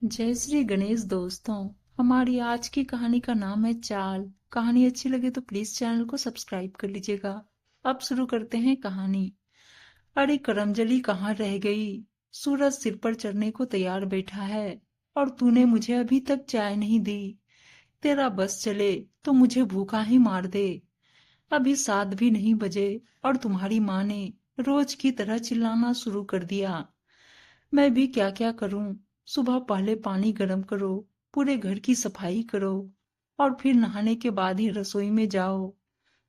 जय श्री गणेश दोस्तों। हमारी आज की कहानी का नाम है चाल। कहानी अच्छी लगे तो प्लीज चैनल को सब्सक्राइब कर लीजिएगा। अब शुरू करते हैं कहानी। अरे करमजली कहाँ रह गई? सूरज सिर पर चढ़ने को तैयार बैठा है और तूने मुझे अभी तक चाय नहीं दी। तेरा बस चले तो मुझे भूखा ही मार दे। अभी 7 भी नहीं बजे और तुम्हारी माँ ने रोज की तरह चिल्लाना शुरू कर दिया। मैं भी क्या क्या करूं। सुबह पहले पानी गर्म करो, पूरे घर की सफाई करो और फिर नहाने के बाद ही रसोई में जाओ,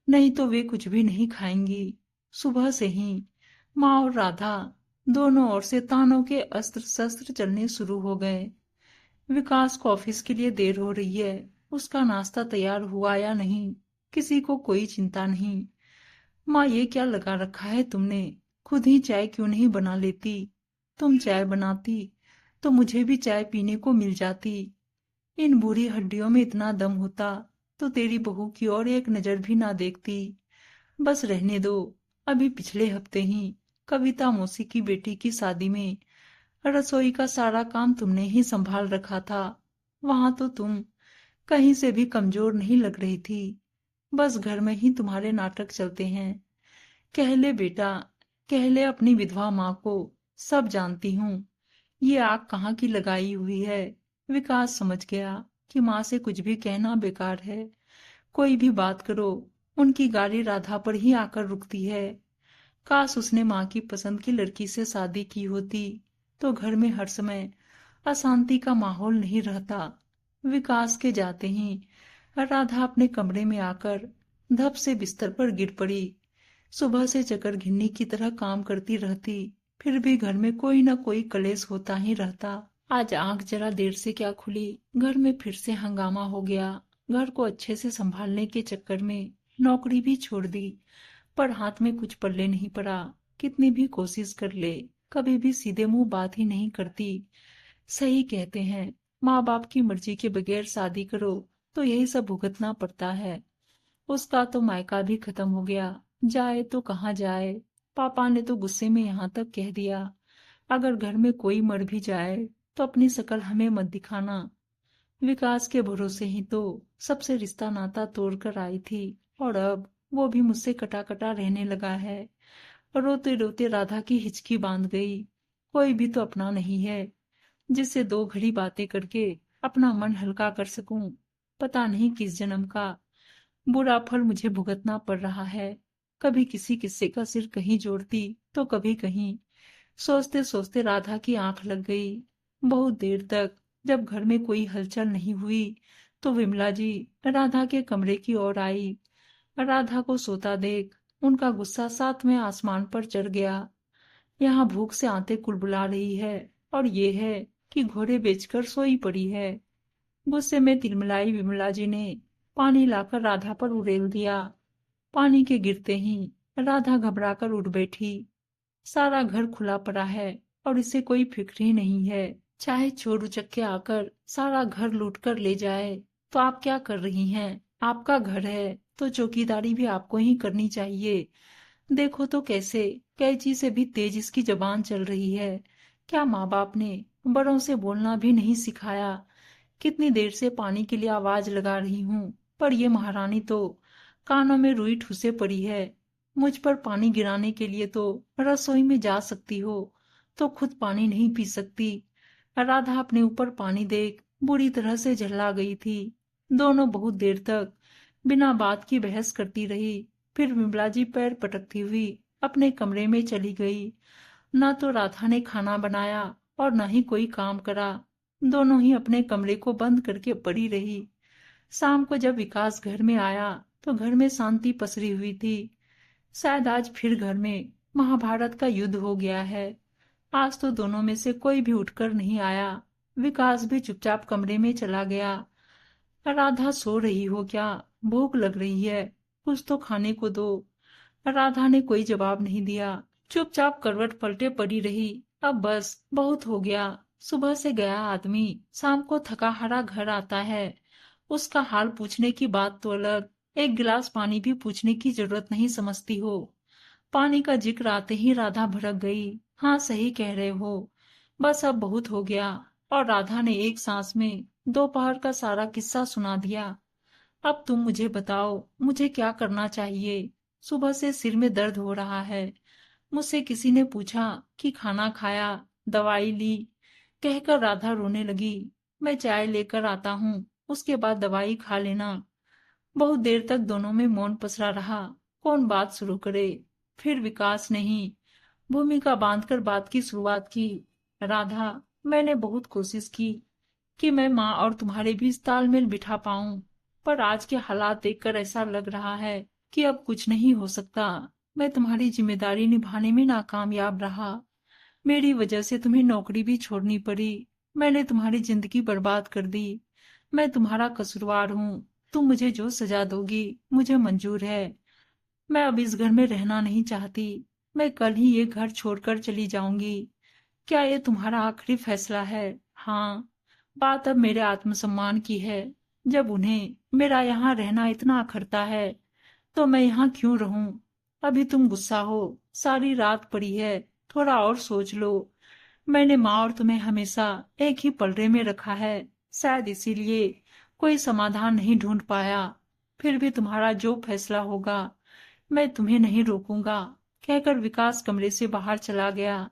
नहीं तो वे कुछ भी नहीं खाएंगी। सुबह से ही माँ और राधा दोनों ओर से तानों के अस्त्र शस्त्र चलने शुरू हो गए। विकास को ऑफिस के लिए देर हो रही है। उसका नाश्ता तैयार हुआ या नहीं, किसी को कोई चिंता नहीं। माँ, ये क्या लगा रखा है तुमने? खुद ही चाय क्यों नहीं बना लेती? तुम चाय बनाती तो मुझे भी चाय पीने को मिल जाती। इन बूढ़ी हड्डियों में इतना दम होता तो तेरी बहू की ओर एक नजर भी ना देखती। बस रहने दो। अभी पिछले हफ्ते ही कविता मौसी की बेटी की शादी में रसोई का सारा काम तुमने ही संभाल रखा था। वहां तो तुम कहीं से भी कमजोर नहीं लग रही थी। बस घर में ही तुम्हारे नाटक चलते हैं। कह ले बेटा, कह ले अपनी विधवा माँ को, सब जानती हूँ। ये आग कहाँ की लगाई हुई है। विकास समझ गया कि माँ से कुछ भी कहना बेकार है। कोई भी बात करो, उनकी गाली राधा पर ही आकर रुकती है। काश उसने माँ की पसंद की लड़की से शादी की होती तो घर में हर समय अशांति का माहौल नहीं रहता। विकास के जाते ही राधा अपने कमरे में आकर धप से बिस्तर पर गिर पड़ी। सुबह से चक्कर घिन्नी की तरह काम करती रहती, फिर भी घर में कोई न कोई कलेश होता ही रहता। आज आंख जरा देर से क्या खुली, घर में फिर से हंगामा हो गया। घर को अच्छे से संभालने के चक्कर में नौकरी भी छोड़ दी, पर हाथ में कुछ पल्ले नहीं पड़ा। कितनी भी कोशिश कर ले, कभी भी सीधे मुंह बात ही नहीं करती। सही कहते हैं, माँ बाप की मर्जी के बगैर शादी करो तो यही सब भुगतना पड़ता है। उसका तो मायका भी खत्म हो गया, जाए तो कहाँ जाए। पापा ने तो गुस्से में यहाँ तक कह दिया, अगर घर में कोई मर भी जाए तो अपनी शकल हमें मत दिखाना। विकास के भरोसे ही तो सबसे रिश्ता नाता तोड़ कर आई थी और अब वो भी मुझसे कटा कटा रहने लगा है। रोते रोते राधा की हिचकी बांध गई। कोई भी तो अपना नहीं है जिससे 2 घड़ी बातें करके अपना मन हल्का कर सकूं। पता नहीं किस जन्म का बुरा फल मुझे भुगतना पड़ रहा है। कभी किसी किस्से का सिर कहीं जोड़ती तो कभी कहीं। सोचते सोचते राधा की आंख लग गई। बहुत देर तक जब घर में कोई हलचल नहीं हुई तो विमला जी राधा के कमरे की ओर आई। राधा को सोता देख उनका गुस्सा 7वें आसमान पर चढ़ गया। यहाँ भूख से आंतें कुलबुला रही है और ये है कि घोड़े बेचकर सोई पड़ी है। गुस्से में तिलमिलाई विमला जी ने पानी लाकर राधा पर उड़ेल दिया। पानी के गिरते ही राधा घबराकर उठ बैठी। सारा घर खुला पड़ा है और इसे कोई फिक्र ही नहीं है। चाहे चोर उचक्के आकर सारा घर लूट कर ले जाए तो आप क्या कर रही हैं? आपका घर है तो चौकीदारी भी आपको ही करनी चाहिए। देखो तो कैसे कैंची से भी तेज इसकी जबान चल रही है। क्या माँ बाप ने बड़ों से बोलना भी नहीं सिखाया? कितनी देर से पानी के लिए आवाज लगा रही हूँ, पर ये महारानी तो कानों में रुई ठूसे पड़ी है। मुझ पर पानी गिराने के लिए तो रसोई में जा सकती हो, तो खुद पानी नहीं पी सकती। राधा अपने ऊपर पानी देख बुरी तरह से झल्ला गई थी। दोनों बहुत देर तक बिना बात की बहस करती रही। फिर विमला जी पैर पटकती हुई अपने कमरे में चली गई। ना तो राधा ने खाना बनाया और न ही कोई काम करा। दोनों ही अपने कमरे को बंद करके पड़ी रही। शाम को जब विकास घर में आया तो घर में शांति पसरी हुई थी। शायद आज फिर घर में महाभारत का युद्ध हो गया है। आज तो दोनों में से कोई भी उठकर नहीं आया। विकास भी चुपचाप कमरे में चला गया। राधा सो रही हो क्या? भूख लग रही है, कुछ तो खाने को दो। राधा ने कोई जवाब नहीं दिया, चुपचाप करवट पलटे पड़ी रही। अब बस बहुत हो गया। सुबह से गया आदमी शाम को थका हारा घर आता है। उसका हाल पूछने की बात तो अलग, एक गिलास पानी भी पूछने की जरूरत नहीं समझती हो। पानी का जिक्र आते ही राधा भड़क गई। हाँ, सही कह रहे हो, बस अब बहुत हो गया। और राधा ने एक सांस में दोपहर का सारा किस्सा सुना दिया। अब तुम मुझे बताओ, मुझे क्या करना चाहिए? सुबह से सिर में दर्द हो रहा है। मुझसे किसी ने पूछा कि खाना खाया, दवाई ली, कहकर राधा रोने लगी। मैं चाय लेकर आता हूँ, उसके बाद दवाई खा लेना। बहुत देर तक दोनों में मौन पसरा रहा। कौन बात शुरू करे? फिर विकास ने ही भूमिका बांधकर बात की शुरुआत की। राधा, मैंने बहुत कोशिश की कि मैं माँ और तुम्हारे बीच तालमेल बिठा पाऊं, पर आज के हालात देखकर ऐसा लग रहा है कि अब कुछ नहीं हो सकता। मैं तुम्हारी जिम्मेदारी निभाने में नाकामयाब रहा। मेरी वजह से तुम्हें नौकरी भी छोड़नी पड़ी। मैंने तुम्हारी जिंदगी बर्बाद कर दी। मैं तुम्हारा कसूरवार हूँ। तुम मुझे जो सजा दोगी मुझे मंजूर है। मैं अब इस घर में रहना नहीं चाहती। मैं कल ही ये घर छोड़कर चली जाऊंगी। क्या ये तुम्हारा आखिरी फैसला है? हाँ। बात अब मेरे आत्मसम्मान की है। जब उन्हें मेरा यहाँ रहना इतना अखरता है तो मैं यहाँ क्यों रहूं? अभी तुम गुस्सा हो, सारी रात पड़ी है, थोड़ा और सोच लो। मैंने माँ और तुम्हें हमेशा एक ही पलड़े में रखा है, शायद इसीलिए कोई समाधान नहीं ढूंढ पाया। फिर भी तुम्हारा जो फैसला होगा मैं तुम्हें नहीं रोकूंगा, कहकर विकास कमरे से बाहर चला गया।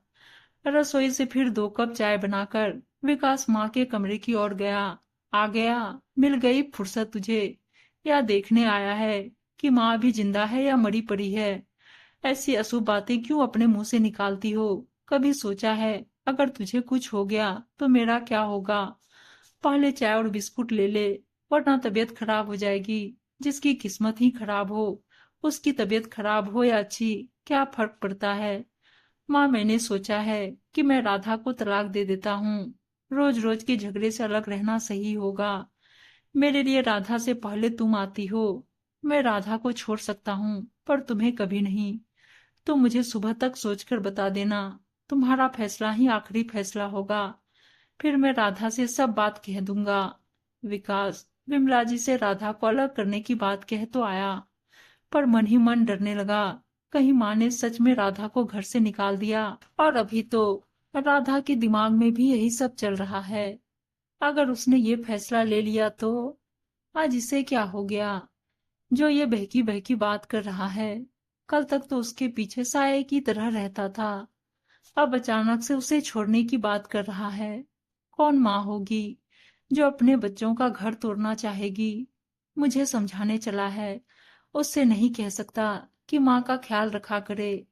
रसोई से फिर 2 कप चाय बनाकर विकास माँ के कमरे की ओर गया। आ गया, मिल गई फुर्सत तुझे? या देखने आया है कि माँ अभी जिंदा है या मरी पड़ी है? ऐसी अशुभ बातें क्यों अपने मुंह से निकालती हो? कभी सोचा है अगर तुझे कुछ हो गया तो मेरा क्या होगा? पहले चाय और बिस्कुट ले ले, वरना तबीयत खराब हो जाएगी। जिसकी किस्मत ही खराब हो, उसकी तबीयत खराब हो या अच्छी, क्या फर्क पड़ता है? माँ, मैंने सोचा है कि मैं राधा को तलाक दे देता हूँ। रोज रोज के झगड़े से अलग रहना सही होगा। मेरे लिए राधा से पहले तुम आती हो। मैं राधा को छोड़ सकता हूँ पर तुम्हें कभी नहीं। तुम मुझे सुबह तक सोचकर बता देना। तुम्हारा फैसला ही आखिरी फैसला होगा। फिर मैं राधा से सब बात कह दूंगा। विकास विमला जी से राधा को अलग करने की बात कह तो आया, पर मन ही मन डरने लगा। कहीं माँ ने सच में राधा को घर से निकाल दिया। और अभी तो राधा के दिमाग में भी यही सब चल रहा है। अगर उसने ये फैसला ले लिया तो आज इसे क्या हो गया जो ये बहकी बहकी बात कर रहा है? कल तक तो उसके पीछे साये की तरह रहता था, अब अचानक से उसे छोड़ने की बात कर रहा है। कौन माँ होगी जो अपने बच्चों का घर तोड़ना चाहेगी? मुझे समझाने चला है, उससे नहीं कह सकता कि माँ का ख्याल रखा करे।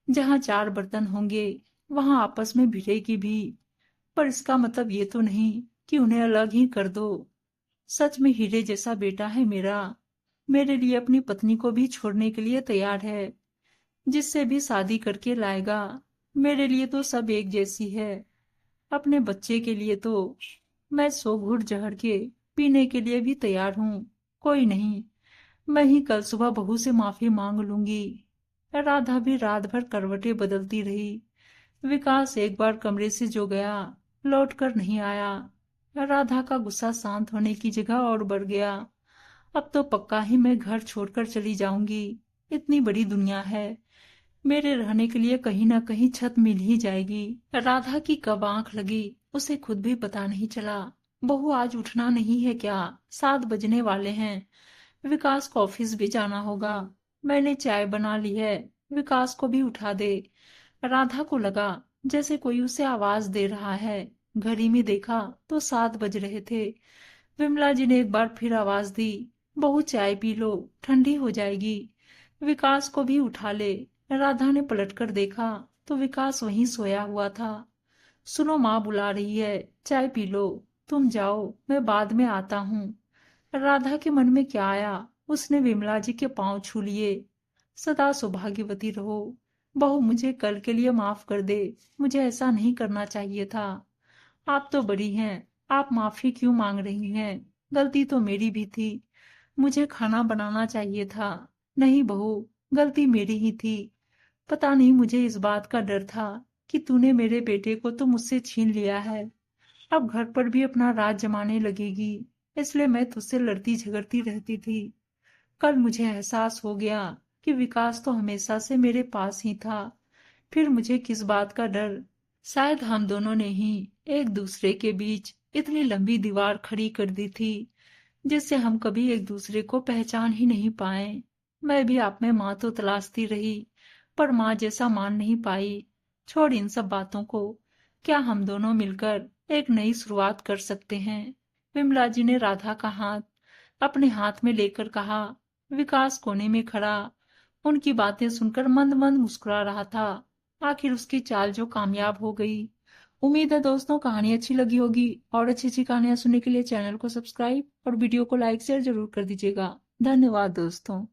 जहाँ 4 बर्तन होंगे वहां आपस में भिड़ेगी भी, पर इसका मतलब ये तो नहीं कि उन्हें अलग ही कर दो। सच में हीरे जैसा बेटा है मेरा। मेरे लिए अपनी पत्नी को भी छोड़ने के लिए तैयार है। जिससे भी शादी करके लाएगा, मेरे लिए तो सब एक जैसी है। अपने बच्चे के लिए तो मैं 100 घूंट जहर के पीने के लिए भी तैयार हूँ। कोई नहीं, मैं ही कल सुबह बहू से माफी मांग लूंगी। राधा भी रात भर करवटें बदलती रही। विकास एक बार कमरे से जो गया, लौट कर नहीं आया। राधा का गुस्सा शांत होने की जगह और बढ़ गया। अब तो पक्का ही मैं घर छोड़कर चली जाऊंगी। इतनी बड़ी दुनिया है, मेरे रहने के लिए कहीं ना कहीं छत मिल ही जाएगी। राधा की कब आंख लगी उसे खुद भी पता नहीं चला। बहू, आज उठना नहीं है क्या? 7 बजने वाले हैं। विकास को ऑफिस भी जाना होगा। मैंने चाय बना ली है, विकास को भी उठा दे। राधा को लगा जैसे कोई उसे आवाज दे रहा है। घड़ी में देखा तो 7 बज रहे थे। विमला जी ने एक बार फिर आवाज दी, बहू चाय पी लो, ठंडी हो जाएगी। विकास को भी उठा ले। राधा ने पलटकर देखा तो विकास वहीं सोया हुआ था। सुनो, माँ बुला रही है, चाय पी लो। तुम जाओ, मैं बाद में आता हूँ। राधा के मन में क्या आया, उसने विमला जी के पांव छू लिए। सदा सौभाग्यवती रहो। बहू, मुझे कल के लिए माफ कर दे। मुझे ऐसा नहीं करना चाहिए था। आप तो बड़ी हैं, आप माफी क्यों मांग रही हैं? गलती तो मेरी भी थी। मुझे खाना बनाना चाहिए था। नहीं बहू, गलती मेरी ही थी। पता नहीं मुझे इस बात का डर था कि तूने मेरे बेटे को तो मुझसे छीन लिया है। अब घर पर भी अपना राज जमाने लगेगी, इसलिए मैं तुझसे लड़ती झगड़ती रहती थी। कल मुझे एहसास हो गया कि विकास तो हमेशा से मेरे पास ही था। फिर मुझे किस बात का डर? शायद हम दोनों ने ही एक दूसरे के बीच इतनी लंबी दीवार खड़ी कर दी थी जिससे हम कभी एक दूसरे को पहचान ही नहीं पाए। मैं भी आप में माँ तो तलाशती रही, पर माँ जैसा मान नहीं पाई। छोड़ इन सब बातों को। क्या हम दोनों मिलकर एक नई शुरुआत कर सकते हैं? विमला जी ने राधा का हाथ अपने हाथ में लेकर कहा। विकास कोने में खड़ा उनकी बातें सुनकर मंद मंद मुस्कुरा रहा था। आखिर उसकी चाल जो कामयाब हो गई। उम्मीद है दोस्तों कहानी अच्छी लगी होगी, और अच्छी अच्छी कहानियां सुनने के लिए चैनल को सब्सक्राइब और वीडियो को लाइक शेयर जरूर कर दीजिएगा। धन्यवाद दोस्तों।